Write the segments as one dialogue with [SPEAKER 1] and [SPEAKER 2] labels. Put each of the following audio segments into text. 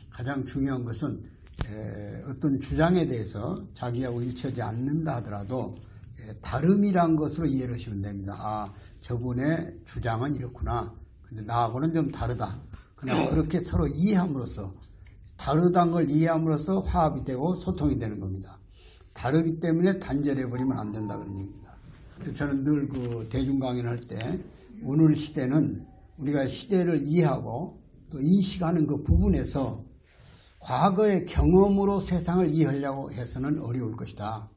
[SPEAKER 1] 가장 중요한 것은 어떤 주장에 대해서 자기하고 일치하지 않는다 하더라도 다름이란 것으로 이해를 하시면 됩니다. 아, 저분의 주장은 이렇구나. 근데 나하고는 좀 다르다. 그러나 그렇게 서로 이해함으로써, 다르다는 걸 이해함으로써 화합이 되고 소통이 되는 겁니다. 다르기 때문에 단절해버리면 안 된다 그런 얘기입니다. 저는 늘 그 대중 강연을 할 때 오늘 시대는 우리가 시대를 이해하고 또 인식하는 그 부분에서 과거의 경험으로 세상을 이해하려고 해서는 어려울 것이다.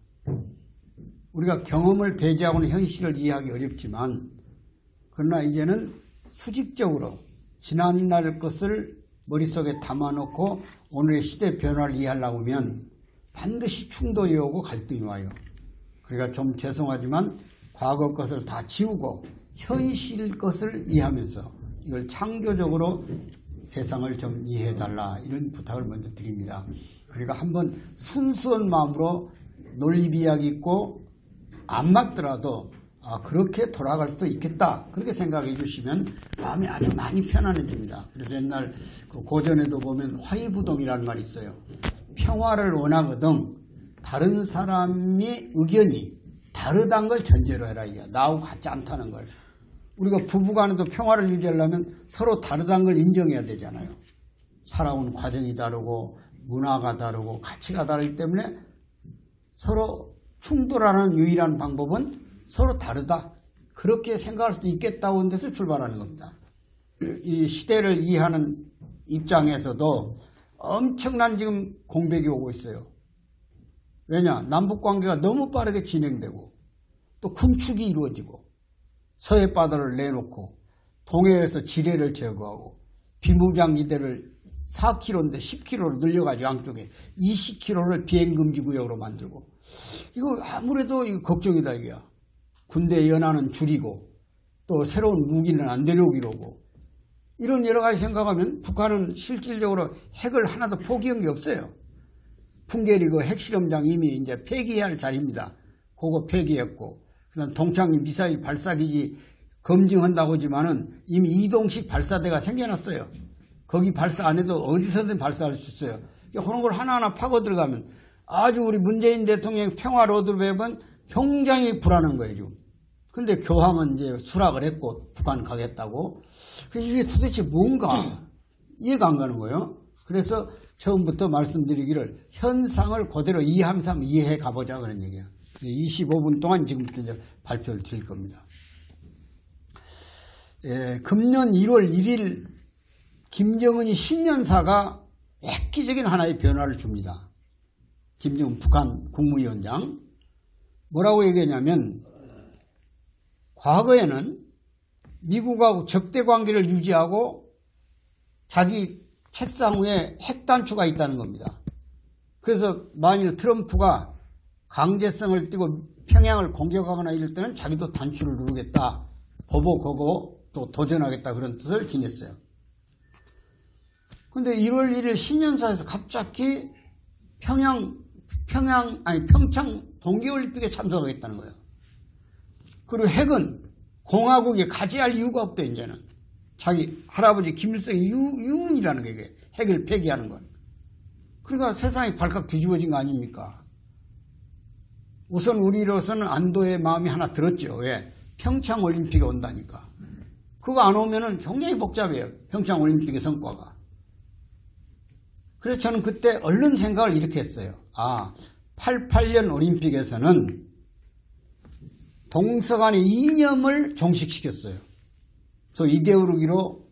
[SPEAKER 1] 우리가 경험을 배제하고는 현실을 이해하기 어렵지만, 그러나 이제는 수직적으로 지난날 것을 머릿속에 담아놓고 오늘의 시대 변화를 이해하려고 하면 반드시 충돌이 오고 갈등이 와요. 그러니까 좀 죄송하지만 과거 것을 다 지우고 현실 것을 이해하면서 이걸 창조적으로 세상을 좀 이해해달라, 이런 부탁을 먼저 드립니다. 그러니까 한번 순수한 마음으로 논리비약이 있고 안 맞더라도 그렇게 돌아갈 수도 있겠다, 그렇게 생각해 주시면 마음이 아주 많이 편안해집니다. 그래서 옛날 그 고전에도 보면 화의부동이라는 말이 있어요. 평화를 원하거든 다른 사람의 의견이 다르다는 걸 전제로 해라, 이게 나하고 같지 않다는 걸. 우리가 부부간에도 평화를 유지하려면 서로 다르다는 걸 인정해야 되잖아요. 살아온 과정이 다르고 문화가 다르고 가치가 다르기 때문에 서로 충돌하는 유일한 방법은 서로 다르다, 그렇게 생각할 수도 있겠다고 하는 데서 출발하는 겁니다. 이 시대를 이해하는 입장에서도 엄청난 지금 공백이 오고 있어요. 왜냐? 남북관계가 너무 빠르게 진행되고 또 군축이 이루어지고 서해바다를 내놓고 동해에서 지뢰를 제거하고 비무장지대를 4km인데 10km로 늘려가지고 양쪽에 20km를 비행금지구역으로 만들고, 이거 아무래도 이거 걱정이다 이게야. 군대 연하는 줄이고 또 새로운 무기는 안 데려오기로 하고, 이런 여러 가지 생각하면 북한은 실질적으로 핵을 하나도 포기한 게 없어요. 풍계리 그 핵실험장 이미 이제 폐기해야 할 자리입니다. 그거 폐기했고, 그다음 동창리 미사일 발사기지 검증한다고 하지만은 이미 이동식 발사대가 생겨났어요. 거기 발사 안 해도 어디서든 발사할 수 있어요. 그런 걸 하나하나 파고 들어가면 아주 우리 문재인 대통령 평화 로드맵은 굉장히 불안한 거예요, 지금. 근데 교황은 이제 수락을 했고 북한 가겠다고. 이게 도대체 뭔가 이해가 안 가는 거예요. 그래서 처음부터 말씀드리기를 현상을 그대로 이해하면서 한번 이해해 가보자, 그런 얘기예요. 25분 동안 지금부터 이제 발표를 드릴 겁니다. 금년 1월 1일 김정은이 신년사가 획기적인 하나의 변화를 줍니다. 김정은 북한 국무위원장 뭐라고 얘기했냐면, 과거에는 미국하고 적대 관계를 유지하고 자기 책상 위에 핵단추가 있다는 겁니다. 그래서 만일 트럼프가 강제성을 띠고 평양을 공격하거나 이럴 때는 자기도 단추를 누르겠다, 보복하고 또 도전하겠다, 그런 뜻을 지녔어요. 근데 1월 1일 신년사에서 갑자기 평창 동계올림픽에 참석하겠다는 거예요. 그리고 핵은 공화국이 가지할 이유가 없대, 이제는. 자기 할아버지 김일성의 유언이라는 게 이게 핵을 폐기하는 건. 그러니까 세상이 발칵 뒤집어진 거 아닙니까? 우선 우리로서는 안도의 마음이 하나 들었죠. 왜? 평창올림픽에 온다니까. 그거 안 오면은 굉장히 복잡해요, 평창올림픽의 성과가. 그래서 저는 그때 얼른 생각을 이렇게 했어요. 88년 올림픽에서는 동서간의 이념을 종식시켰어요. 그래서 이데올로기로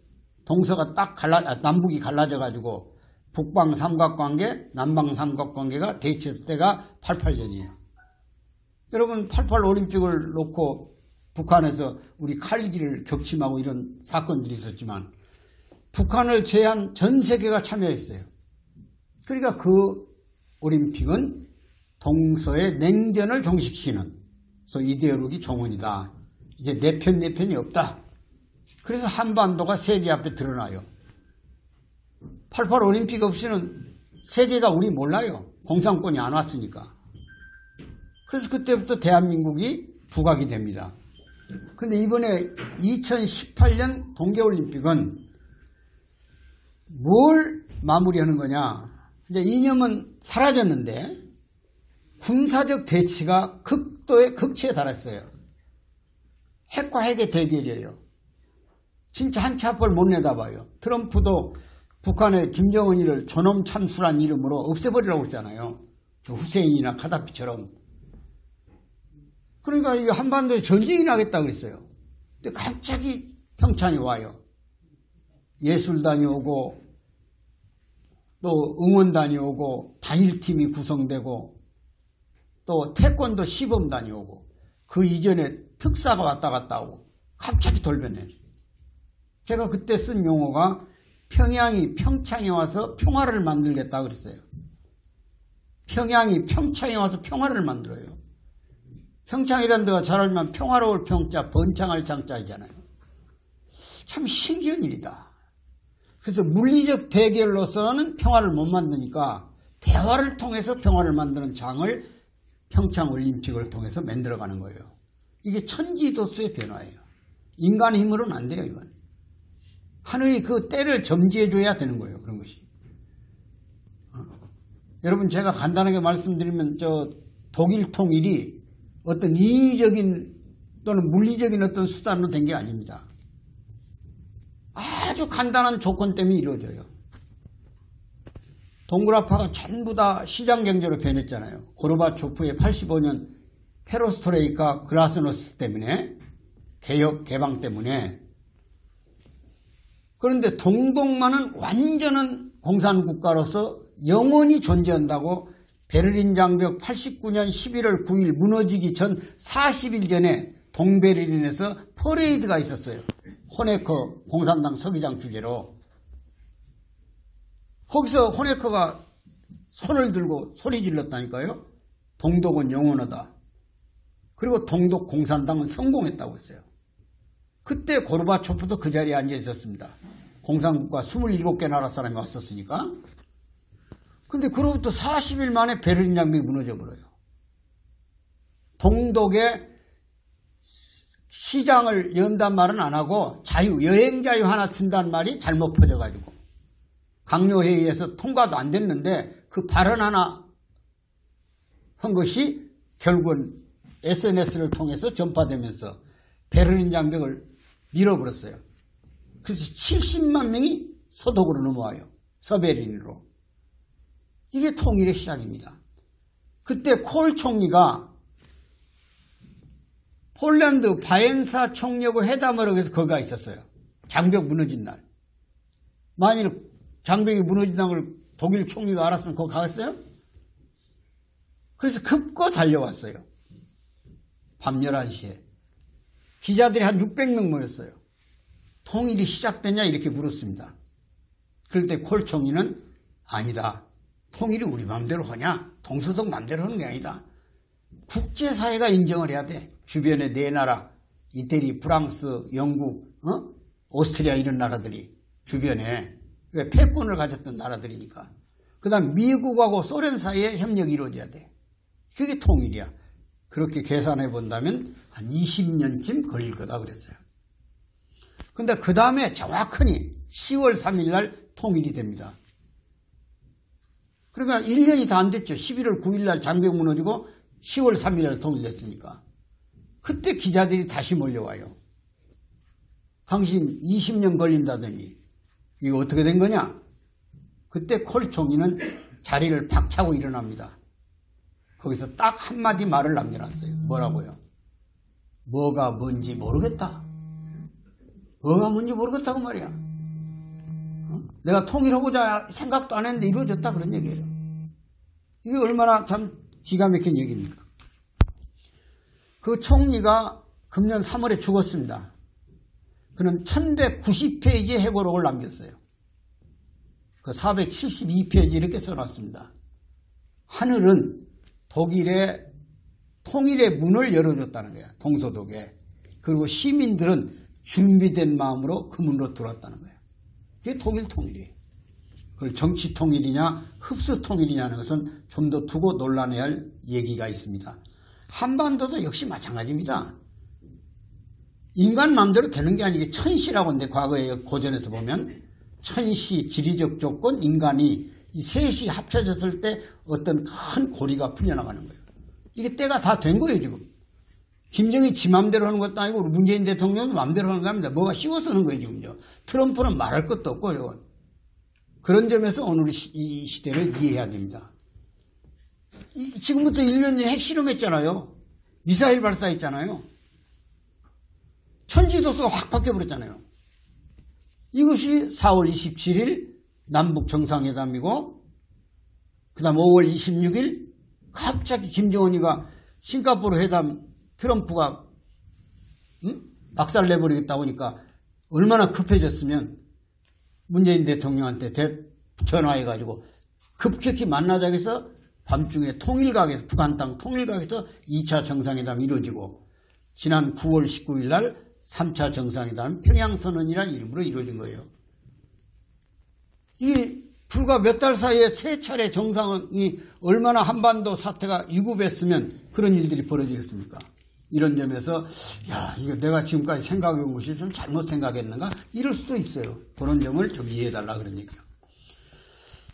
[SPEAKER 1] 동서가 딱 남북이 갈라져가지고 북방 삼각관계, 남방 삼각관계가 대치했을 때가 88년이에요. 여러분, 88 올림픽을 놓고 북한에서 우리 칼기를 격침하고 이런 사건들이 있었지만 북한을 제외한 전 세계가 참여했어요. 그러니까 그 올림픽은 동서의 냉전을 종식시키는, 그래서 이데올로기 종언이다. 이제 내 편이 없다. 그래서 한반도가 세계 앞에 드러나요. 88 올림픽 없이는 세계가 우리 몰라요. 공산권이 안 왔으니까. 그래서 그때부터 대한민국이 부각이 됩니다. 근데 이번에 2018년 동계올림픽은 뭘 마무리하는 거냐? 이제 이념은 사라졌는데 군사적 대치가 극치에 달했어요. 핵과 핵의 대결이에요. 진짜 한 치 앞을 못 내다봐요. 트럼프도 북한의 김정은이를 존엄 참수란 이름으로 없애버리라고 했잖아요. 후세인이나 카다피처럼. 그러니까 이게 한반도에 전쟁이 나겠다 그랬어요. 근데 갑자기 평창이 와요. 예술단이 오고 또 응원단이 오고 단일팀이 구성되고 또 태권도 시범단이 오고 그 이전에 특사가 왔다 갔다 오고 갑자기 돌변해요. 제가 그때 쓴 용어가 평양이 평창에 와서 평화를 만들겠다 그랬어요. 평양이 평창에 와서 평화를 만들어요. 평창이라는 데가 잘 알면 평화로울 평자 번창할 창자이잖아요. 참 신기한 일이다. 그래서 물리적 대결로서는 평화를 못 만드니까 대화를 통해서 평화를 만드는 장을 평창올림픽을 통해서 만들어가는 거예요. 이게 천지도수의 변화예요. 인간의 힘으로는 안 돼요. 이건. 하늘이 그 때를 점지해줘야 되는 거예요. 그런 것이. 여러분 제가 간단하게 말씀드리면 독일 통일이 어떤 인위적인 또는 물리적인 어떤 수단으로 된 게 아닙니다. 아주 간단한 조건 때문에 이루어져요. 동그라파가 전부 다 시장경제로 변했잖아요. 고르바초프의 85년 페로스트레이카 글라스노스 때문에 개혁 개방 때문에. 그런데 동독만은 완전한 공산국가로서 영원히 존재한다고 베를린 장벽 89년 11월 9일 무너지기 전 40일 전에 동베를린에서 퍼레이드가 있었어요. 호네커 공산당 서기장 주재로. 거기서 호네커가 손을 들고 소리 질렀다니까요. 동독은 영원하다. 그리고 동독 공산당은 성공했다고 했어요. 그때 고르바초프도 그 자리에 앉아 있었습니다. 공산국가 27개 나라 사람이 왔었으니까. 근데 그로부터 40일 만에 베를린 장벽이 무너져 버려요. 동독의 시장을 연단 말은 안 하고 여행 자유 하나 준다는 말이 잘못 퍼져가지고 강요회의에서 통과도 안 됐는데 그 발언 하나 한 것이 결국은 SNS를 통해서 전파되면서 베를린 장벽을 밀어버렸어요. 그래서 70만 명이 서독으로 넘어와요. 서베를린으로. 이게 통일의 시작입니다. 그때 콜 총리가 폴란드 바엔사 총리하고 회담을 하기 위해서 거기가 있었어요. 장벽 무너진 날. 만일 장벽이 무너진다는 걸 독일 총리가 알았으면 거기 가겠어요? 그래서 급거 달려왔어요. 밤 11시에. 기자들이 한 600명 모였어요. 통일이 시작됐냐 이렇게 물었습니다. 그럴 때 콜 총리는 아니다. 통일이 우리 마음대로 하냐? 동서독 마음대로 하는 게 아니다. 국제사회가 인정을 해야 돼. 주변에 네 나라, 이태리, 프랑스, 영국, 오스트리아 이런 나라들이 주변에 패권을 가졌던 나라들이니까. 그 다음 미국하고 소련 사이에 협력이 이루어져야 돼. 그게 통일이야. 그렇게 계산해 본다면 한 20년쯤 걸릴 거다 그랬어요. 근데 그 다음에 정확하니 10월 3일 날 통일이 됩니다. 그러니까 1년이 다 안 됐죠. 11월 9일 날 장벽 무너지고 10월 3일 날 통일됐으니까. 그때 기자들이 다시 몰려와요. 당신 20년 걸린다더니 이거 어떻게 된 거냐? 그때 콜 총리는 자리를 박차고 일어납니다. 거기서 딱 한마디 말을 남겨놨어요. 뭐라고요? 뭐가 뭔지 모르겠다. 뭐가 뭔지 모르겠다고 말이야. 내가 통일하고자 생각도 안 했는데 이루어졌다 그런 얘기예요. 이게 얼마나 참 기가 막힌 얘기입니까? 그 총리가 금년 3월에 죽었습니다. 그는 1190페이지의 해고록을 남겼어요. 그 472페이지 이렇게 써놨습니다. 하늘은 독일의 통일의 문을 열어줬다는 거야. 동서독에. 그리고 시민들은 준비된 마음으로 그 문으로 들어왔다는 거야. 그게 독일 통일이에요. 그걸 정치 통일이냐 흡수 통일이냐는 것은 좀 더 두고 논란해야 할 얘기가 있습니다. 한반도도 역시 마찬가지입니다. 인간 마음대로 되는 게 아니게 천시라고 하는데 과거에 고전에서 보면 천시, 지리적 조건, 인간이 이 셋이 합쳐졌을 때 어떤 큰 고리가 풀려나가는 거예요. 이게 때가 다 된 거예요, 지금. 김정일이 지 맘대로 하는 것도 아니고 우리 문재인 대통령도 맘대로 하는 겁니다. 뭐가 씌워서 하는 거예요, 지금요. 트럼프는 말할 것도 없고, 이건. 그런 점에서 오늘 이 시대를 이해해야 됩니다. 지금부터 1년 전에 핵실험했잖아요. 미사일 발사했잖아요. 천지도수가 확 바뀌어버렸잖아요. 이것이 4월 27일 남북 정상회담이고 그 다음 5월 26일 갑자기 김정은이가 싱가포르 회담 트럼프가 박살 내버리겠다 보니까 얼마나 급해졌으면 문재인 대통령한테 전화해가지고 급격히 만나자고 해서 밤중에 통일각에서 북한 땅 통일각에서 2차 정상회담이 이루어지고 지난 9월 19일 날 3차 정상회담 평양선언이라는 이름으로 이루어진 거예요. 이 불과 몇 달 사이에 세 차례 정상이 얼마나 한반도 사태가 위급했으면 그런 일들이 벌어지겠습니까? 이런 점에서 야, 이거 내가 지금까지 생각해온 것이 좀 잘못 생각했는가? 이럴 수도 있어요. 그런 점을 좀 이해해달라 그런 얘기예요.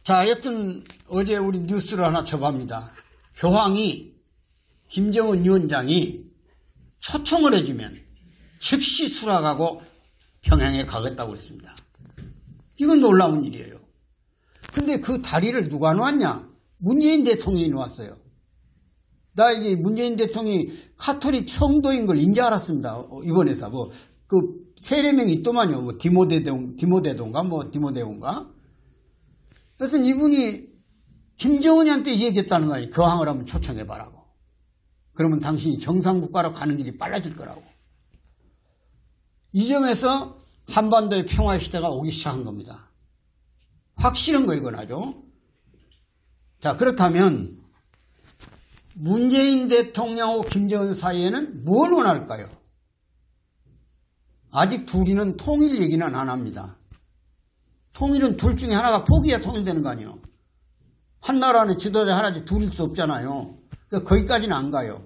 [SPEAKER 1] 자, 여튼 어제 우리 뉴스를 하나 접합니다. 교황이 김정은 위원장이 초청을 해주면 즉시 수락하고 평양에 가겠다고 그랬습니다. 이건 놀라운 일이에요. 근데 그 다리를 누가 놓았냐? 문재인 대통령이 놓았어요. 나 이제 문재인 대통령이 카톨릭 성도인 걸 인제 알았습니다. 이번에서 그 세례명이 있더만요. 디모데도인가? 그래서 이분이 김정은이한테 얘기했다는 거예요. 교황을 한번 초청해봐라고. 그러면 당신이 정상국가로 가는 길이 빨라질 거라고. 이 점에서 한반도의 평화의 시대가 오기 시작한 겁니다. 확실한 거 이건 아주. 자, 그렇다면 문재인 대통령하고 김정은 사이에는 뭘 원할까요? 아직 둘이는 통일 얘기는 안 합니다. 통일은 둘 중에 하나가 포기해야 통일되는 거 아니에요. 한 나라는 지도자 하나지 둘일 수 없잖아요. 그러니까 거기까지는 안 가요.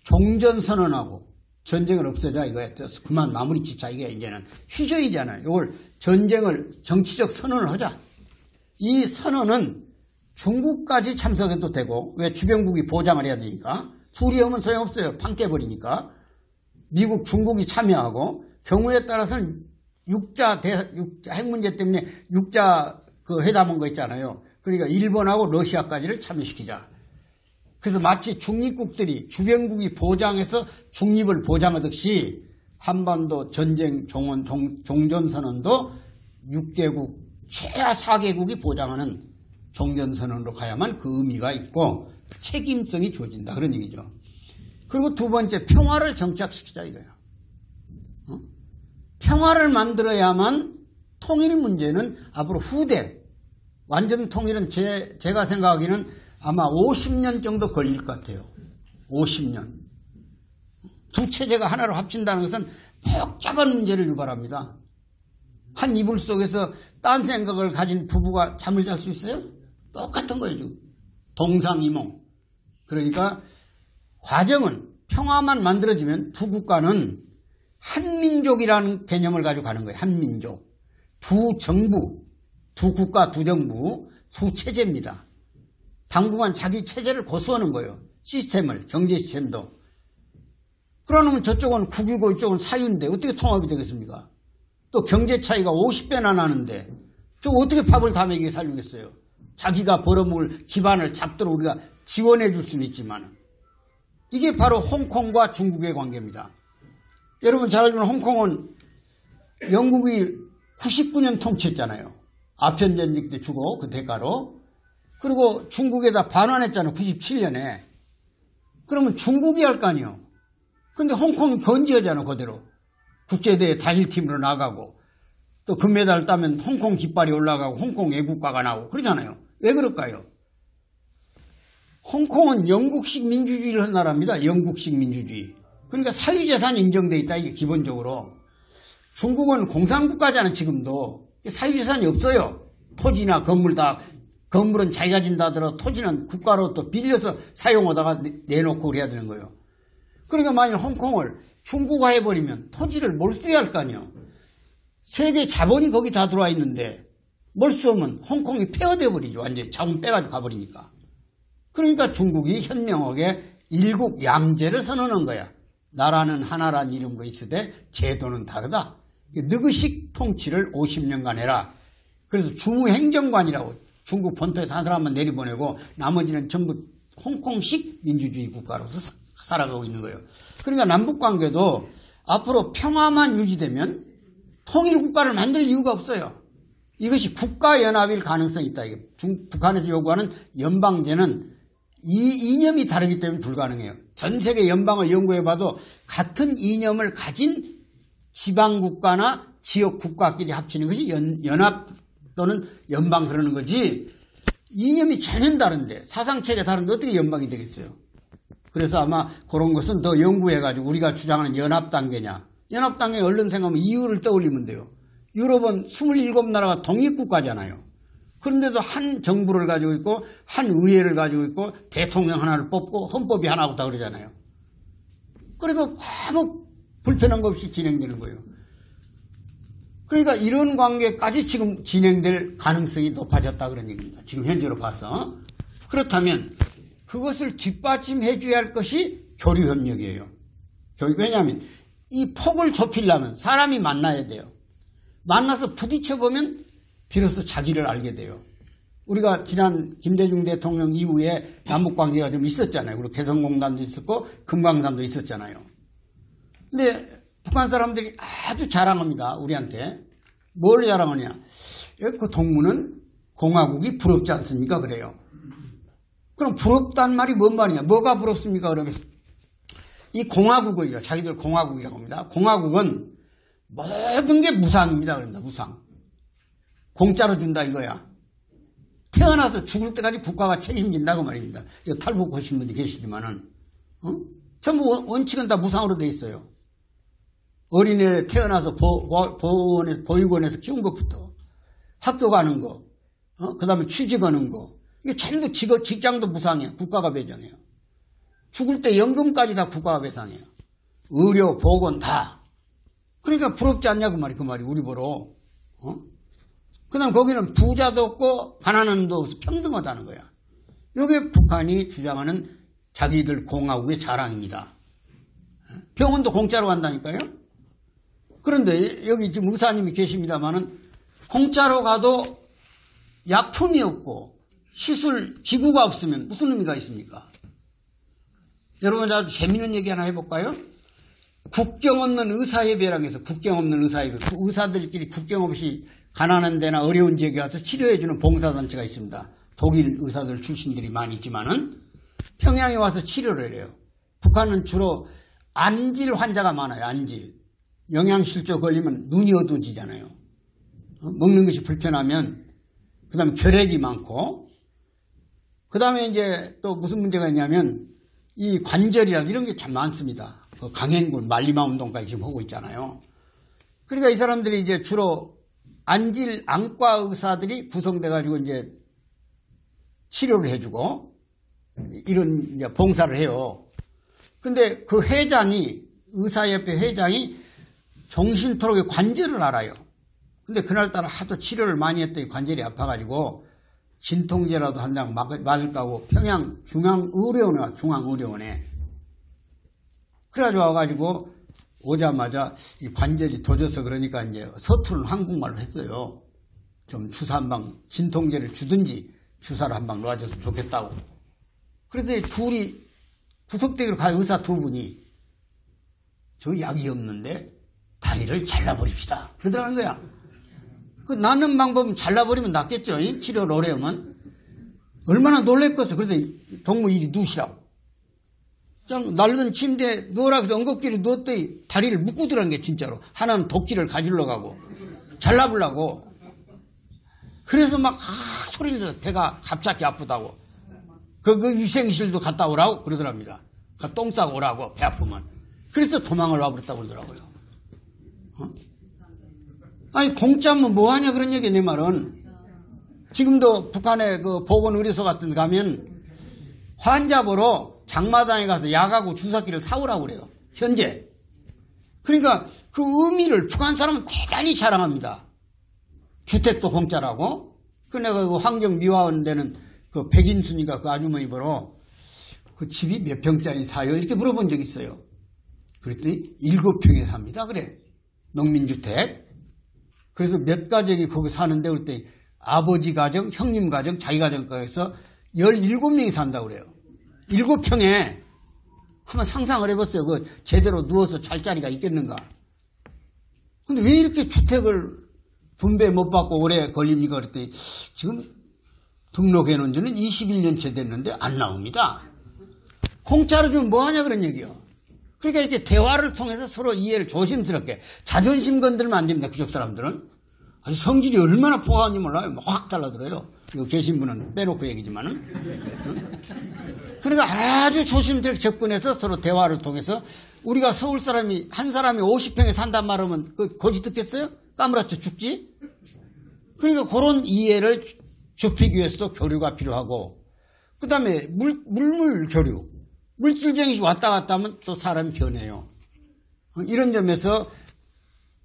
[SPEAKER 1] 종전선언하고 전쟁을 없애자 이거야. 그만 마무리 짓자. 이게 이제는 휴전이잖아요. 이걸 전쟁을 정치적 선언을 하자. 이 선언은 중국까지 참석해도 되고 왜 주변국이 보장을 해야 되니까 둘이 하면 소용없어요. 판 깨버리니까. 미국, 중국이 참여하고 경우에 따라서는 핵 문제 때문에 육자 그 회담한 거 있잖아요. 그러니까 일본하고 러시아까지를 참여시키자. 그래서 마치 중립국들이 주변국이 보장해서 중립을 보장하듯이 한반도 전쟁 종전선언도 6개국 최하 4개국이 보장하는 종전선언으로 가야만 그 의미가 있고 책임성이 주어진다 그런 얘기죠. 그리고 두 번째 평화를 정착시키자 이거예요. 평화를 만들어야만 통일 문제는 앞으로 후대 완전 통일은 제가 생각하기는 아마 50년 정도 걸릴 것 같아요. 50년. 두 체제가 하나로 합친다는 것은 복잡한 문제를 유발합니다. 한 이불 속에서 딴 생각을 가진 부부가 잠을 잘 수 있어요? 똑같은 거예요, 지금. 동상이몽. 그러니까 과정은 평화만 만들어지면 두 국가는 한민족이라는 개념을 가지고 가는 거예요. 한민족. 두 정부, 두 국가, 두 정부, 두 체제입니다. 당분간 자기 체제를 고수하는 거예요. 시스템을, 경제 시스템도. 그러면 저쪽은 국유고 이쪽은 사유인데 어떻게 통합이 되겠습니까? 또 경제 차이가 50배나 나는데 저 어떻게 밥을 다 먹이게 살리겠어요? 자기가 벌어먹을 기반을 잡도록 우리가 지원해 줄 수는 있지만 이게 바로 홍콩과 중국의 관계입니다. 여러분 잘 알지만 홍콩은 영국이 99년 통치했잖아요. 아편전쟁 때 주고 그 대가로. 그리고 중국에다 반환했잖아요. 97년에. 그러면 중국이 할 거 아니에요. 근데 홍콩이 건지하잖아요. 그대로. 국제대회 다실팀으로 나가고 또 금메달 따면 홍콩 깃발이 올라가고 홍콩 애국가가 나오고 그러잖아요. 왜 그럴까요? 홍콩은 영국식 민주주의를 한 나라입니다. 영국식 민주주의. 그러니까 사유재산이 인정돼 있다. 이게 기본적으로. 중국은 공산국가잖아요. 지금도. 사유재산이 없어요. 토지나 건물 다. 건물은 자기가 진다 하더라도 토지는 국가로 또 빌려서 사용하다가 내놓고 그래야 되는 거예요. 그러니까 만약 홍콩을 중국화 해버리면 토지를 몰수해야 할 거 아니에요. 세계 자본이 거기 다 들어와 있는데 뭘 쏘면 홍콩이 폐허돼 버리죠. 완전히 자본 빼가지고 가버리니까. 그러니까 중국이 현명하게 일국 양제를 선언한 거야. 나라는 하나란 이름으로 있으되 제도는 다르다. 느그식 통치를 50년간 해라. 그래서 주무행정관이라고 중국 본토에서 한 사람만 내려보내고 나머지는 전부 홍콩식 민주주의 국가로서 살아가고 있는 거예요. 그러니까 남북관계도 앞으로 평화만 유지되면 통일국가를 만들 이유가 없어요. 이것이 국가연합일 가능성이 있다. 북한에서 요구하는 연방제는 이 이념이 다르기 때문에 불가능해요. 전 세계 연방을 연구해봐도 같은 이념을 가진 지방국가나 지역국가끼리 합치는 것이 연합 또는 연방 그러는 거지, 이념이 전혀 다른데, 사상체가 다른데 어떻게 연방이 되겠어요? 그래서 아마 그런 것은 더 연구해가지고 우리가 주장하는 연합단계냐, 연합단계 얼른 생각하면 이유를 떠올리면 돼요. 유럽은 27나라가 독립국가잖아요. 그런데도 한 정부를 가지고 있고 한 의회를 가지고 있고 대통령 하나를 뽑고 헌법이 하나 없다 그러잖아요. 그래서 아무 불편한 거 없이 진행되는 거예요. 그러니까 이런 관계까지 지금 진행될 가능성이 높아졌다 그런 얘기입니다. 지금 현재로 봐서. 그렇다면 그것을 뒷받침해 줘야 할 것이 교류협력이에요. 왜냐하면 이 폭을 좁히려면 사람이 만나야 돼요. 만나서 부딪혀보면 비로소 자기를 알게 돼요. 우리가 지난 김대중 대통령 이후에 남북관계가 좀 있었잖아요. 그리고 개성공단도 있었고 금강산도 있었잖아요. 근데 북한 사람들이 아주 자랑합니다. 우리한테. 뭘 자랑하냐. 그 동무는 공화국이 부럽지 않습니까? 그래요. 그럼 부럽단 말이 뭔 말이냐. 뭐가 부럽습니까? 그러면 이 공화국이라 자기들 공화국이라고 합니다. 공화국은 모든 게 무상입니다. 그런다. 무상. 공짜로 준다 이거야. 태어나서 죽을 때까지 국가가 책임진다고 말입니다. 이거 탈북하신 분이 계시지만은 전부 원칙은 다 무상으로 돼 있어요. 어린애 태어나서 보육원에서 키운 것부터 학교 가는 거, 그 다음에 취직하는 거, 이게 전부 직장도 무상이에요. 국가가 배정해요. 죽을 때 연금까지 다 국가가 배상해요. 의료, 보건 다. 그러니까 부럽지 않냐 그 말이 우리 보러. 그 다음 거기는 부자도 없고 가난한 놈도 없어 평등하다는 거야. 이게 북한이 주장하는 자기들 공화국의 자랑입니다. 병원도 공짜로 간다니까요. 그런데 여기 지금 의사님이 계십니다만은 공짜로 가도 약품이 없고 시술 기구가 없으면 무슨 의미가 있습니까? 여러분 아주 재미있는 얘기 하나 해볼까요? 국경 없는 의사협회라고 해서 국경 없는 의사협회, 의사들끼리 국경 없이 가난한 데나 어려운 지역에 가서 치료해주는 봉사단체가 있습니다. 독일 의사들 출신들이 많이 있지만은 평양에 와서 치료를 해요. 북한은 주로 안질 환자가 많아요. 안질. 영양실조 걸리면 눈이 어두워지잖아요. 먹는 것이 불편하면, 그 다음에 결핵이 많고, 그 다음에 이제 또 무슨 문제가 있냐면 이 관절이라 이런 게 참 많습니다. 그 강행군 만리마 운동까지 지금 하고 있잖아요. 그러니까 이 사람들이 이제 주로 안질 안과 의사들이 구성돼가지고 이제 치료를 해주고 이런 이제 봉사를 해요. 근데 그 회장이, 의사협회 회장이 정신토록의 관절을 알아요. 근데 그날따라 하도 치료를 많이 했더니 관절이 아파가지고 진통제라도 한 장 맞을까 하고 평양 중앙의료원에 그래가지고 와가지고 오자마자 이 관절이 도져서 그러니까 이제 서투른 한국말로 했어요. 좀 주사 한 방, 진통제를 주든지 주사를 한 방 놔줬으면 좋겠다고. 그래서 둘이 구석대기로 가 의사 두 분이 저 약이 없는데 다리를 잘라버립시다. 그러더라는 거야. 그 낫는 방법은 잘라버리면 낫겠죠. 치료를 오래 하면. 얼마나 놀랬겠어. 그래서 동무 이리 누우시라고. 그냥 낡은 침대에 누워라 해서 엉겁기를 누웠더니 다리를 묶고들어간 게 진짜로. 하나는 도끼를 가지러 가고 잘라보려고. 그래서 막 소리를 내서 배가 갑자기 아프다고. 그 위생실도 갔다 오라고 그러더랍니다. 똥 싸고 오라고 배 아프면. 그래서 도망을 와버렸다고 그러더라고요. 아니 공짜면 뭐하냐 그런 얘기야. 내 말은 지금도 북한의 그 보건의료소 같은 데 가면 환자 보러 장마당에 가서 약하고 주사기를 사오라고 그래요. 현재 그러니까 그 의미를 북한 사람은 대단히 자랑합니다. 주택도 공짜라고. 그 내가 그 환경미화원 되는 그 백인순이가 그 아주머니 보러 그 집이 몇 평짜리 사요? 이렇게 물어본 적이 있어요. 그랬더니 7평에 삽니다. 그래. 농민주택. 그래서 몇 가족이 거기 사는데 그랬더니 아버지 가정, 형님 가정, 자기 가정까지서 17명이 산다고 그래요. 7평에. 한번 상상을 해봤어요. 그 제대로 누워서 잘 자리가 있겠는가. 근데 왜 이렇게 주택을 분배 못 받고 오래 걸립니까? 그랬더니 지금 등록해 놓은 지는 21년째 됐는데 안 나옵니다. 공짜로 주면 뭐하냐 그런 얘기요. 그러니까 이렇게 대화를 통해서 서로 이해를 조심스럽게 자존심 건들면 안 됩니다. 그쪽 사람들은. 아니 성질이 얼마나 포화한지 몰라요. 확 달라들어요. 여기 계신 분은 빼놓고 얘기지만은. 그러니까 아주 조심스럽게 접근해서 서로 대화를 통해서 우리가 서울 사람이 한 사람이 50평에 산단 말하면 그 고지 듣겠어요? 까무라쳐 죽지? 그러니까 그런 이해를 좁히기 위해서도 교류가 필요하고 그 다음에 물물 교류. 물질정이 왔다 갔다 하면 또 사람이 변해요. 이런 점에서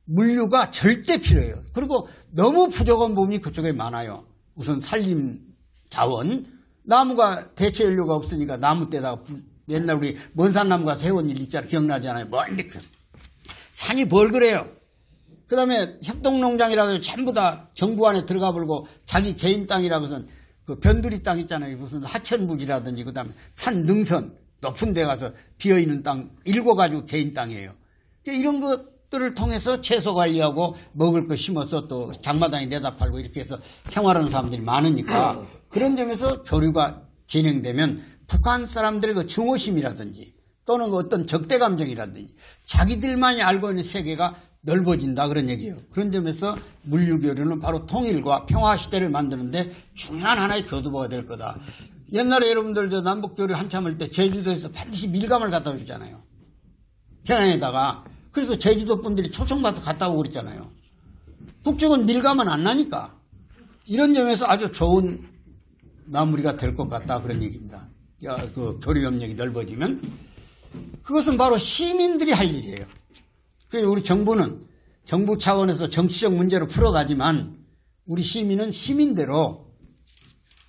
[SPEAKER 1] 물류가 절대 필요해요. 그리고 너무 부족한 부분이 그쪽에 많아요. 우선 산림 자원. 나무가 대체 연료가 없으니까 나무 떼다가 옛날 우리 먼산나무가 세운 일 있잖아요. 기억나지 않아요? 먼데 산이 벌그래요. 그 다음에 협동농장이라고 해서 전부 다 정부 안에 들어가 버리고 자기 개인 땅이라고 해서 그 변두리 땅 있잖아요. 무슨 하천부지라든지 그 다음에 산 능선 높은 데 가서 비어있는 땅 읽어가지고 개인 땅이에요. 이런 것들을 통해서 채소 관리하고 먹을 거 심어서 또 장마당에 내다 팔고 이렇게 해서 생활하는 사람들이 많으니까 그런 점에서 교류가 진행되면 북한 사람들의 그 증오심이라든지 또는 그 어떤 적대 감정이라든지 자기들만이 알고 있는 세계가 넓어진다 그런 얘기예요. 그런 점에서 물류교류는 바로 통일과 평화시대를 만드는데 중요한 하나의 교두보가 될 거다. 옛날에 여러분들 저 남북교류 한참 할 때 제주도에서 반드시 밀감을 갖다 주잖아요. 평양에다가. 그래서 제주도 분들이 초청받아서 갔다 오고 그랬잖아요. 북쪽은 밀감은 안 나니까. 이런 점에서 아주 좋은 마무리가 될 것 같다 그런 얘기입니다. 그 교류 협력이 넓어지면 그것은 바로 시민들이 할 일이에요. 그래서 우리 정부는 정부 차원에서 정치적 문제로 풀어가지만 우리 시민은 시민대로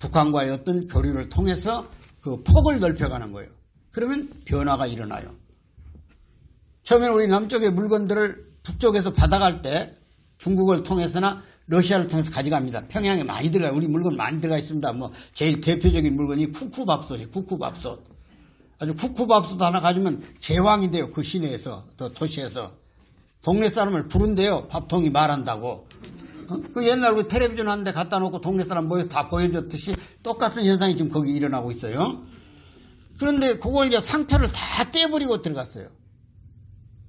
[SPEAKER 1] 북한과의 어떤 교류를 통해서 그 폭을 넓혀가는 거예요. 그러면 변화가 일어나요. 처음에는 우리 남쪽의 물건들을 북쪽에서 받아갈 때 중국을 통해서나 러시아를 통해서 가져갑니다. 평양에 많이 들어가요. 우리 물건 많이 들어가 있습니다. 뭐 제일 대표적인 물건이 쿠쿠밥솥이에요. 쿠쿠밥솥. 아주 쿠쿠밥솥 하나 가지면 제왕이 돼요. 그 시내에서, 또 도시에서. 동네 사람을 부른대요. 밥통이 말한다고. 그 옛날 우리 텔레비전 한 대 갖다 놓고 동네 사람 모여서 다 보여줬듯이 똑같은 현상이 지금 거기 일어나고 있어요. 그런데 그걸 이제 상표를 다 떼버리고 들어갔어요.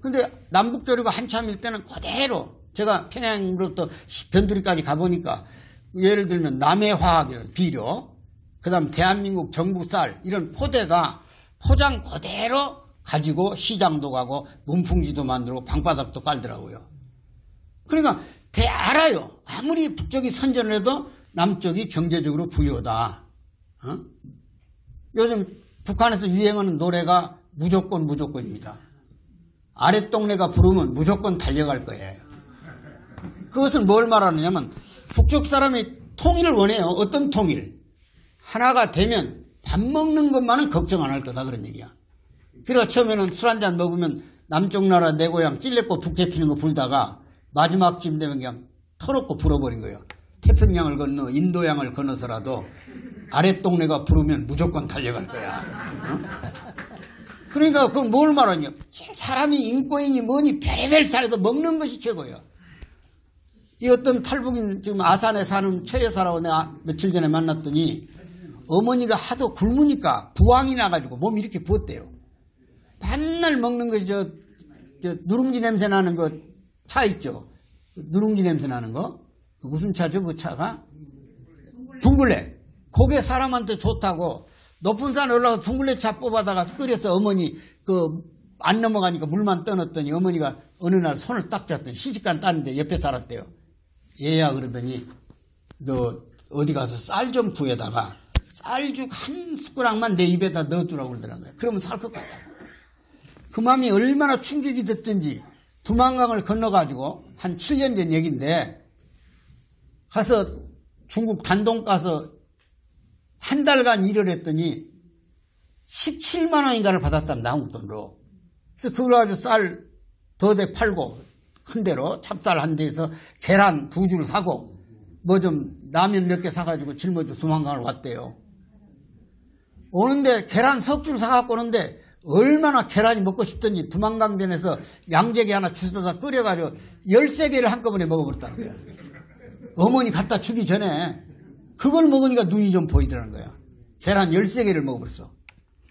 [SPEAKER 1] 근데 남북교류가 한참일 때는 그대로 제가 평양으로부터 변두리까지 가보니까 예를 들면 남해화학이라는 비료, 그 다음 대한민국 정부쌀 이런 포대가 포장 그대로 가지고 시장도 가고 문풍지도 만들고 방바닥도 깔더라고요. 그러니까 알아요. 아무리 북쪽이 선전을 해도 남쪽이 경제적으로 부유하다. 요즘 북한에서 유행하는 노래가 무조건입니다. 아랫동네가 부르면 무조건 달려갈 거예요. 그것은 뭘 말하느냐면 북쪽 사람이 통일을 원해요. 어떤 통일? 하나가 되면 밥 먹는 것만은 걱정 안 할 거다 그런 얘기야. 그래서 처음에는 술 한잔 먹으면 남쪽 나라 내 고향 찔레꽃 북해 피는 거 불다가 마지막쯤 되면 그냥 터놓고 불어버린 거예요. 태평양을 건너 인도양을 건너서라도 아랫동네가 부르면 무조건 달려갈 거야. 그러니까 그건 뭘 말하냐. 사람이 인권이니 뭐니 별의별 살에도 먹는 것이 최고예요. 이 어떤 탈북인 지금 아산에 사는 최 여사라고 내가 며칠 전에 만났더니 어머니가 하도 굶으니까 부항이 나가지고 몸이 이렇게 부었대요. 맨날 먹는 거 저 누룽지 냄새 나는 거 차 있죠. 누룽지 냄새 나는 거. 무슨 차죠 그 차가? 둥글레. 그게 사람한테 좋다고 높은 산 올라가서 둥글레 차 뽑아다가 끓여서 어머니 그 안 넘어가니까 물만 떠났더니 어머니가 어느 날 손을 딱 잡더니 시집간 따는데 옆에 달았대요. 얘야 그러더니 너 어디 가서 쌀 좀 구해다가 쌀죽 한 숟가락만 내 입에다 넣어두라고 그러더란 거야. 그러면 살 것 같다고. 그 마음이 얼마나 충격이 됐든지 두만강을 건너가지고 한 7년 전 얘기인데 가서 중국 단동 가서 한 달간 일을 했더니 17만 원인가를 받았답니다. 한국 돈으로. 그래서 그걸 가지고 쌀 더 대 팔고 큰 대로 찹쌀 한 대에서 계란 2줄 사고 뭐 좀 라면 몇 개 사가지고 짊어지고 두만강을 왔대요. 오는데 계란 석 줄 사갖고 오는데 얼마나 계란이 먹고 싶던지 두만강변에서 양재기 하나 주워다 끓여가지고 13개를 한꺼번에 먹어버렸다는 거야. 어머니 갖다 주기 전에 그걸 먹으니까 눈이 좀 보이더라는 거야. 계란 13개를 먹어버렸어.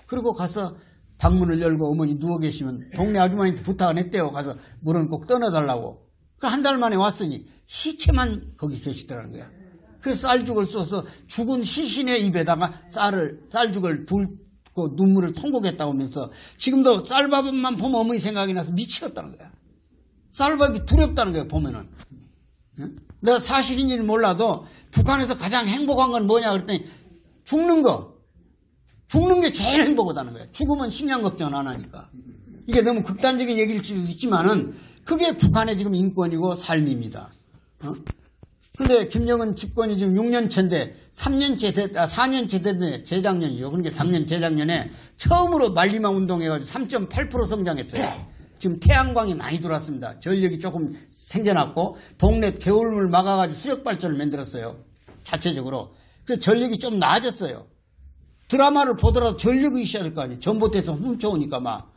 [SPEAKER 1] 그리고 가서 방문을 열고 어머니 누워 계시면 동네 아주머니한테 부탁을 했대요. 가서 물은 꼭 떠나달라고. 한 달 만에 왔으니 시체만 거기 계시더라는 거야. 그래서 쌀죽을 쏘서 죽은 시신의 입에다가 쌀죽을 붓고 눈물을 통곡했다고 하면서 지금도 쌀밥만 보면 어머니 생각이 나서 미치겠다는 거야. 쌀밥이 두렵다는 거야, 보면은. 내가 사실인지는 몰라도 북한에서 가장 행복한 건 뭐냐 그랬더니 죽는 거. 죽는 게 제일 행복하다는 거야. 죽으면 식량 걱정 안 하니까. 이게 너무 극단적인 얘기일 수도 있지만은 그게 북한의 지금 인권이고 삶입니다. 근데 김정은 집권이 지금 6년째인데 4년째 됐네. 재작년이요. 그러니까 작년, 재작년에 처음으로 만리마 운동해가지고 3.8% 성장했어요. 지금 태양광이 많이 들어왔습니다. 전력이 조금 생겨났고 동네 개울물 막아가지고 수력발전을 만들었어요. 자체적으로. 그래서 전력이 좀 나아졌어요. 드라마를 보더라도 전력이 있어야 될 거 아니에요. 전봇대에서 훔쳐오니까 막.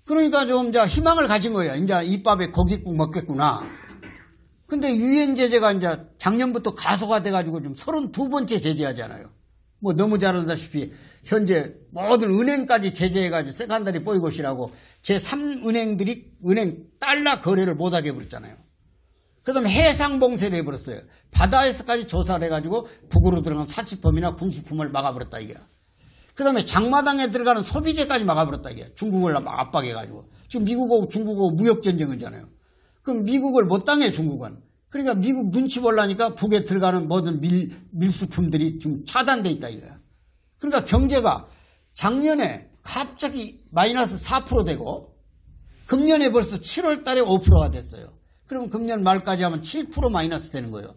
[SPEAKER 1] 그러니까 좀 이제 희망을 가진 거예요. 이제 이밥에 고깃국 먹겠구나. 근데 유엔 제재가 이제 작년부터 가소가 돼가지고 좀 32번째 제재하잖아요. 뭐 너무 잘 알다시피 현재 모든 은행까지 제재해가지고 세간다리 보이콧이라고 제3은행들이 은행 달러 거래를 못하게 해버렸잖아요. 그 다음에 해상봉쇄를 해버렸어요. 바다에서까지 조사를 해가지고 북으로 들어간 사치품이나 군수품을 막아버렸다 이게. 그 다음에 장마당에 들어가는 소비재까지 막아버렸다 이게. 중국을 막 압박해가지고. 지금 미국하고 중국하고 무역전쟁이잖아요. 그럼 미국을 못 당해 중국은. 그러니까 미국 눈치 보려니까 북에 들어가는 모든 밀수품들이 좀 차단돼 있다 이거야. 그러니까 경제가 작년에 갑자기 마이너스 4% 되고 금년에 벌써 7월 달에 5%가 됐어요. 그럼 금년 말까지 하면 7% 마이너스 되는 거예요.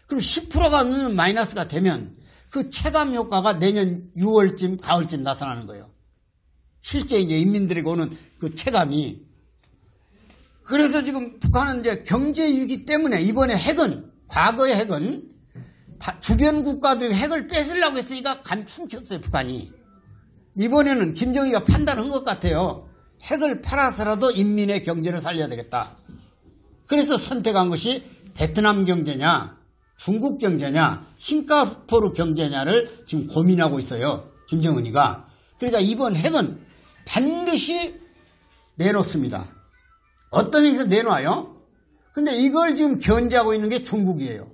[SPEAKER 1] 그럼 10%가 넘는 마이너스가 되면 그 체감 효과가 내년 6월쯤, 가을쯤 나타나는 거예요. 실제 이제 인민들에게 오는 그 체감이. 그래서 지금 북한은 이제 경제 위기 때문에 이번에 핵은, 과거의 핵은 주변 국가들 핵을 뺏으려고 했으니까 숨겼어요, 북한이. 이번에는 김정희가 판단한 것 같아요. 핵을 팔아서라도 인민의 경제를 살려야 되겠다. 그래서 선택한 것이 베트남 경제냐, 중국 경제냐, 싱가포르 경제냐를 지금 고민하고 있어요. 김정은이가. 그러니까 이번 핵은 반드시 내놓습니다. 어떤 행에서 내놔요? 근데 이걸 지금 견제하고 있는 게 중국이에요.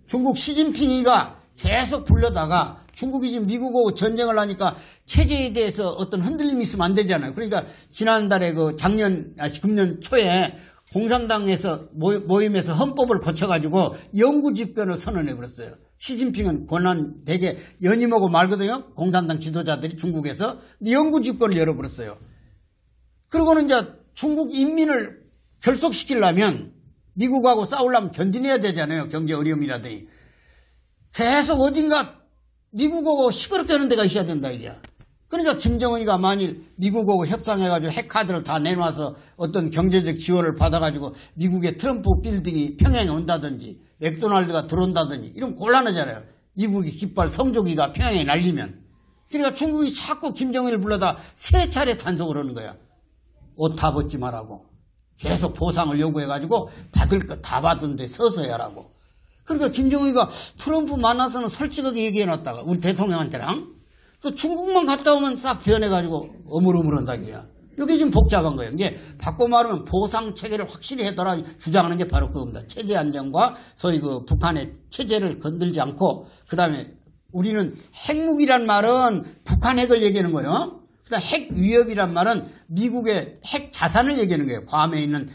[SPEAKER 1] 중국 시진핑이가 계속 불러다가 중국이 지금 미국하고 전쟁을 하니까 체제에 대해서 어떤 흔들림이 있으면 안 되잖아요. 그러니까 지난달에 금년 초에 공산당에서 모임에서 헌법을 고쳐가지고 영구 집권을 선언해버렸어요. 시진핑은 권한 되게 연임하고 말거든요. 공산당 지도자들이 중국에서 영구 집권을 열어버렸어요. 그리고는 이제 중국 인민을 결속시키려면 미국하고 싸우려면 견디내야 되잖아요. 경제 어려움이라든지. 계속 어딘가 미국하고 시끄럽게 하는 데가 있어야 된다 이게. 그러니까 김정은이가 만일 미국하고 협상해가지고 핵카드를 다 내놔서 어떤 경제적 지원을 받아가지고 미국의 트럼프 빌딩이 평양에 온다든지 맥도날드가 들어온다든지 이러면 곤란하잖아요. 미국이 깃발 성조기가 평양에 날리면. 그러니까 중국이 자꾸 김정은을 불러다 3차례 단속을 하는 거야. 옷 다 벗지 말라고. 계속 보상을 요구해가지고 받을 거 다 받은데 서서 해라고. 그러니까 김정은이가 트럼프 만나서는 솔직하게 얘기해놨다가 우리 대통령한테랑 또 중국만 갔다 오면 싹 변해가지고 어물어물한다 이거야. 이게 좀 복잡한 거예요. 이게 바꿔 말하면 보상 체계를 확실히 해둬라 주장하는 게 바로 그겁니다. 체제 안정과 소위 그 북한의 체제를 건들지 않고 그 다음에 우리는 핵무기란 말은 북한 핵을 얘기하는 거예요. 그다음 핵 위협이란 말은 미국의 핵 자산을 얘기하는 거예요. 괌에 있는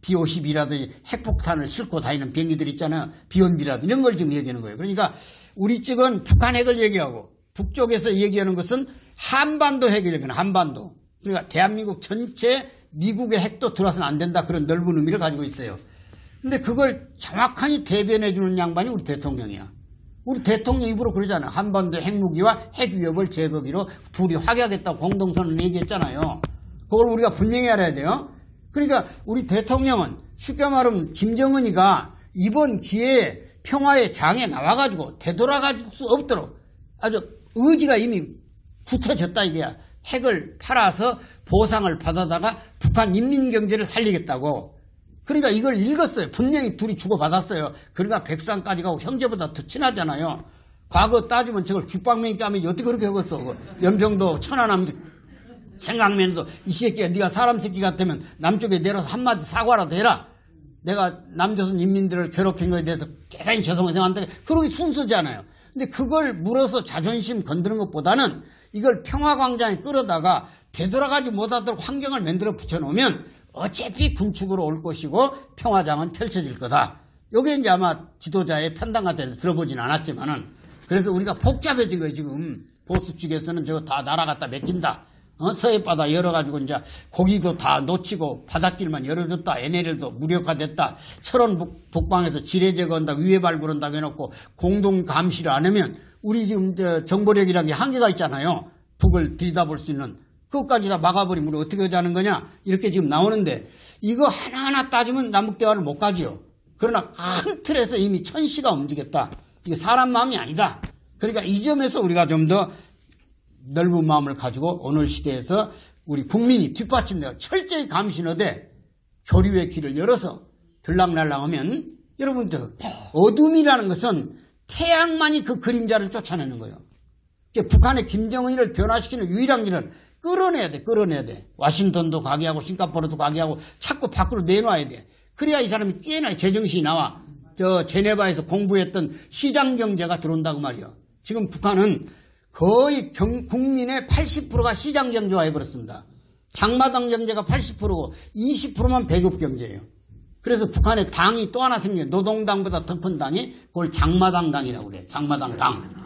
[SPEAKER 1] B-52라든지 핵폭탄을 싣고 다니는 비행기들 있잖아요. 비온비라든지 이런 걸 지금 얘기하는 거예요. 그러니까 우리 측은 북한 핵을 얘기하고 북쪽에서 얘기하는 것은 한반도 핵을 얘기하는 한반도. 그러니까 대한민국 전체 미국의 핵도 들어와서는 안 된다 그런 넓은 의미를 가지고 있어요. 근데 그걸 정확하게 대변해 주는 양반이 우리 대통령이야. 우리 대통령 입으로 그러잖아. 한반도 핵무기와 핵위협을 제거기로 둘이 확약했다고 공동선언 얘기했잖아요. 그걸 우리가 분명히 알아야 돼요. 그러니까 우리 대통령은 쉽게 말하면 김정은이가 이번 기회에 평화의 장에 나와가지고 되돌아갈 수 없도록 아주 의지가 이미 굳혀졌다 이게야. 핵을 팔아서 보상을 받아다가 북한 인민경제를 살리겠다고. 그러니까 이걸 읽었어요. 분명히 둘이 주고받았어요. 그러니까 백상까지 가고 형제보다 더 친하잖아요. 과거 따지면 저걸 귓방맹이 까면 어떻게 그렇게 하겠어. 그 연평도 천안함 생각면에도 이 새끼야 네가 사람 새끼 같으면 남쪽에 내려서 한마디 사과라도 해라. 내가 남조선 인민들을 괴롭힌 것에 대해서 대단히 죄송하게 생각한다. 그러기 순서잖아요. 근데 그걸 물어서 자존심 건드는 것보다는 이걸 평화광장에 끌어다가 되돌아가지 못하도록 환경을 만들어 붙여놓으면 어차피 군축으로 올 것이고 평화장은 펼쳐질 거다. 요게 이제 아마 지도자의 편당 같아서 들어보진 않았지만은 그래서 우리가 복잡해진 거예요. 지금 보수 측에서는 저거 다 날아갔다 맡긴다. 서해바다 열어가지고 이제 고기도 다 놓치고 바닷길만 열어줬다. NLL도 무력화됐다. 철원 북방에서 지뢰 제거한다고 위해 발굴한다고 해놓고 공동 감시를 안 하면 우리 지금 정보력이라는 게 한계가 있잖아요. 북을 들여다볼 수 있는. 그것까지 다 막아버리면 우리 어떻게 하자는 거냐 이렇게 지금 나오는데 이거 하나하나 따지면 남북대화를 못 가지요. 그러나 큰 틀에서 이미 천시가 움직였다. 이게 사람 마음이 아니다. 그러니까 이 점에서 우리가 좀 더 넓은 마음을 가지고 오늘 시대에서 우리 국민이 뒷받침되어 철저히 감시하되 교류의 길을 열어서 들락날락하면 여러분들 어둠이라는 것은 태양만이 그 그림자를 쫓아내는 거예요. 북한의 김정은이를 변화시키는 유일한 길은 끌어내야 돼. 끌어내야 돼. 와싱턴도 가게 하고 싱가포르도 가게 하고 자꾸 밖으로 내놔야 돼. 그래야 이 사람이 꽤나 제정신이 나와. 저 제네바에서 공부했던 시장경제가 들어온다고 말이요. 지금 북한은 거의 국민의 80%가 시장경제화 해버렸습니다. 장마당 경제가 80%고 20%만 배급경제예요. 그래서 북한에 당이 또 하나 생겨요. 노동당보다 더 큰 당이 그걸 장마당이라고 그래요. 장마당 당.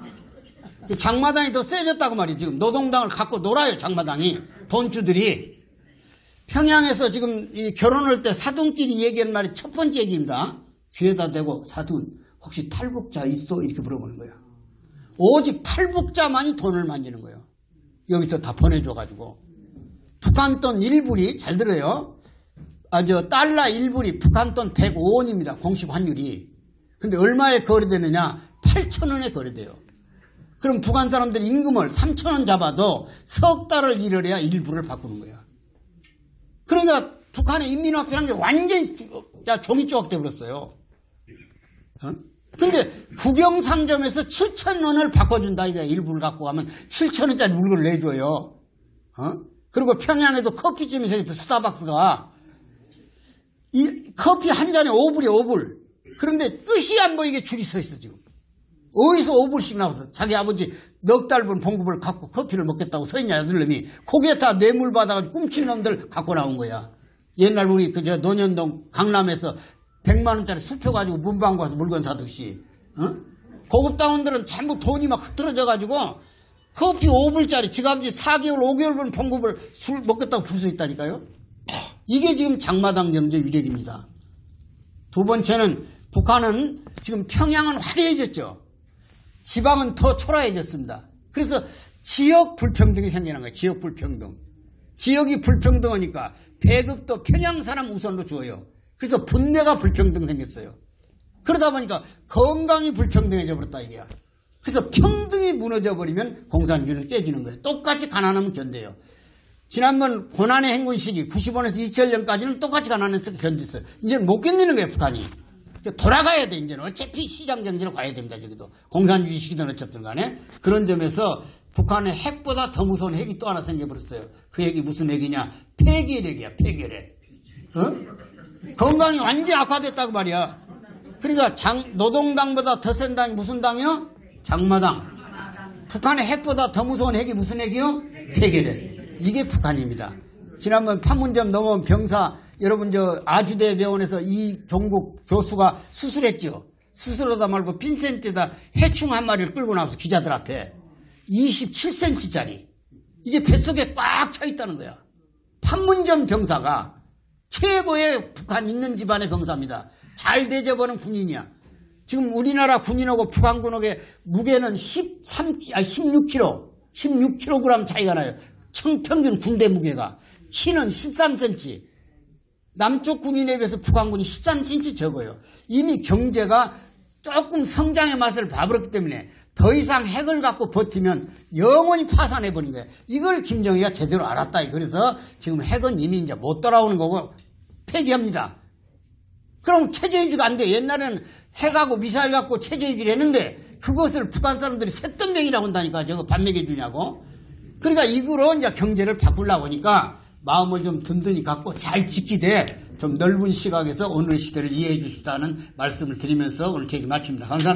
[SPEAKER 1] 장마당이 더 세졌다고 말이에요. 지금 노동당을 갖고 놀아요. 장마당이. 돈주들이. 평양에서 지금 이 결혼할 때 사돈끼리 얘기한 말이 첫 번째 얘기입니다. 귀에다 대고 사돈 혹시 탈북자 있어? 이렇게 물어보는 거야. 오직 탈북자만이 돈을 만지는 거예요. 여기서 다 보내줘가지고. 북한 돈 1불이 잘 들어요. 달러 1불이 북한 돈 105원입니다. 공식 환율이. 근데 얼마에 거래되느냐? 8,000원에 거래돼요. 그럼 북한 사람들이 임금을 3,000원 잡아도 석 달을 일을 해야 1불을 바꾸는 거야. 그러니까 북한의 인민화폐라는 게 완전히 종이 조각돼 버렸어요. 근데 국영상점에서 7,000원을 바꿔준다. 이게 1불을 갖고 가면 7,000원짜리 물건을 내줘요. 그리고 평양에도 커피집에서 스타벅스가 이 커피 한 잔에 5불이에요. 5불. 그런데 끝이 안 보이게 줄이 서 있어 지금. 어디서 5불씩 나와서 자기 아버지 넉 달 분 봉급을 갖고 커피를 먹겠다고 서 있냐 아들놈이. 거기에 다 뇌물 받아가지고 꿈치는 놈들 갖고 나온 거야. 옛날 우리 그저 논현동 강남에서 100만 원짜리 수표 가지고 문방 가서 물건 사듯이. 고급다운들은 전부 돈이 막 흐트러져가지고 커피 5불짜리 지가 아버지 4개월 5개월 분 봉급을 술 먹겠다고 줄 수 있다니까요. 이게 지금 장마당 경제 위력입니다. 두 번째는 북한은 지금 평양은 화려해졌죠. 지방은 더 초라해졌습니다. 그래서 지역 불평등이 생기는 거예요. 지역 불평등. 지역이 불평등하니까 배급도 평양 사람 우선으로 줘요. 그래서 분배가 불평등 생겼어요. 그러다 보니까 건강이 불평등해져 버렸다 이게야. 그래서 평등이 무너져 버리면 공산주의는 깨지는 거예요. 똑같이 가난하면 견뎌요. 지난번 고난의 행군 시기 95년에서 2000년까지는 똑같이 가난해서 견뎠어요. 이제는 못 견디는 거예요 북한이. 돌아가야 돼. 이제는 어차피 시장 경제로 가야 됩니다. 저기도 공산주의 시기든 어쨌든 간에. 그런 점에서 북한의 핵보다 더 무서운 핵이 또 하나 생겨버렸어요. 그 핵이 무슨 핵이냐? 폐결핵이야. 폐결핵. 건강이 완전히 악화됐다고 말이야. 그러니까 노동당보다 더 센 당이 무슨 당이요? 장마당. 북한의 핵보다 더 무서운 핵이 무슨 핵이요? 폐결핵. 이게 북한입니다. 지난번 판문점 넘어온 병사 여러분 아주대 병원에서 이종국 교수가 수술했죠. 수술하다 말고 빈센트에다 해충 한 마리를 끌고 나와서 기자들 앞에 27cm짜리 이게 뱃속에 꽉 차 있다는 거야. 판문점 병사가 최고의 북한 있는 집안의 병사입니다. 잘 대접하는 군인이야. 지금 우리나라 군인하고 북한군하고 무게는 16kg 차이가 나요. 평균 군대 무게가. 키는 13cm. 남쪽 군인에 비해서 북한군이 13cm 적어요. 이미 경제가 조금 성장의 맛을 봐버렸기 때문에 더 이상 핵을 갖고 버티면 영원히 파산해버린 거예요. 이걸 김정희가 제대로 알았다. 그래서 지금 핵은 이미 이제 못 돌아오는 거고 폐기합니다. 그럼 체제유지가 안 돼. 옛날에는 핵하고 미사일 갖고 체제유지를 했는데 그것을 북한 사람들이 쇳덩뱅이라고 한다니까. 저거 밥 먹여주냐고. 그러니까 이거로 이제 경제를 바꾸려고 하니까 마음을 좀 든든히 갖고 잘 지키되 좀 넓은 시각에서 오늘의 시대를 이해해 주시다는 말씀을 드리면서 오늘 얘기 마칩니다. 감사합니다.